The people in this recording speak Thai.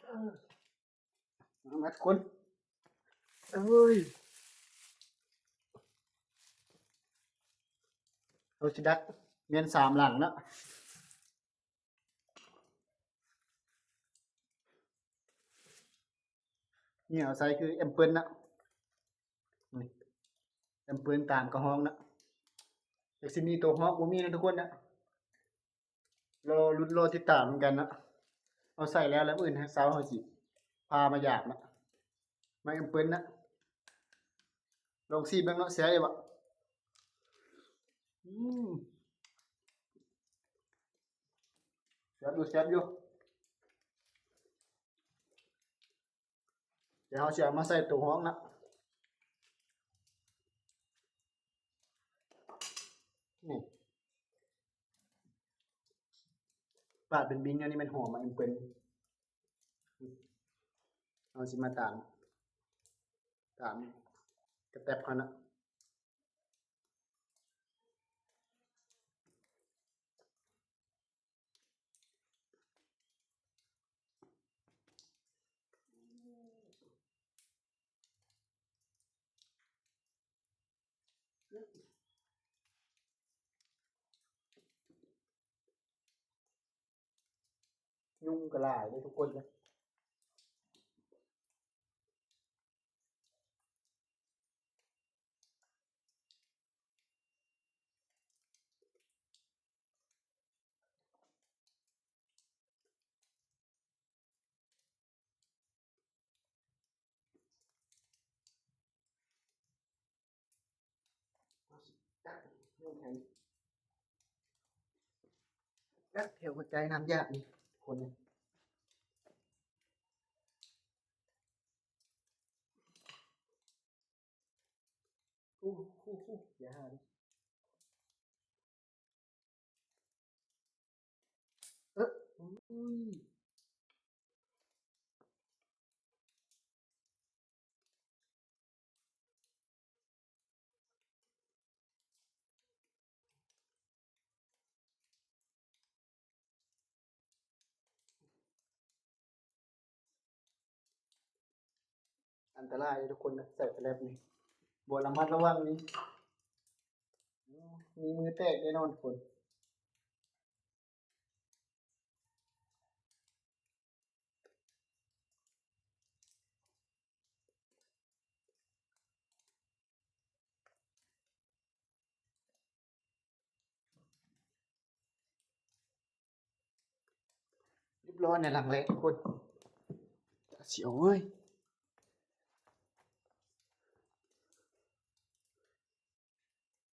มาทุกคนเอ้ยเราจะดักเมียนสามหลังเนาะนี่เอาใส่คือเอ็มเปิลนะนี่เอ็มเปิลตามกระห้องนะเด็กสิมีตัวฮอกบ่มีนะทุกคนนะรอลุ้นรอติดตามเหมือนกันนะเอาใส่แล้วแล้วอื่นให้สาวเฮาสิพามาหยาบนะมาเอ็มเปิลนะลองซีเบิ่งเนาะเสียอยู่บ่อืมแซ่บอยู่เดี๋ยวเฮาสิเอามาใส่ตัวฮ้องนะนี่ปาดเป็นบิงอันนี้มันหอมมาเอ็มเปิลเอาสิมาตามกระแตบเขานะยุ่งก็หลายเลยทุกคนเลยยุ่งแข็งแล้วแถวหัวใจน้ำยากนี่คนเนี่ยอู้อย่าหาดิอุ้ยอันตรายทุกคนนะใส่ไปแล้วนี่บวระมัดระวังนี่มีมือแตกแน่นอนทุกคนเรียบร้อยในหลังเละทุกคนเสียวเว้ย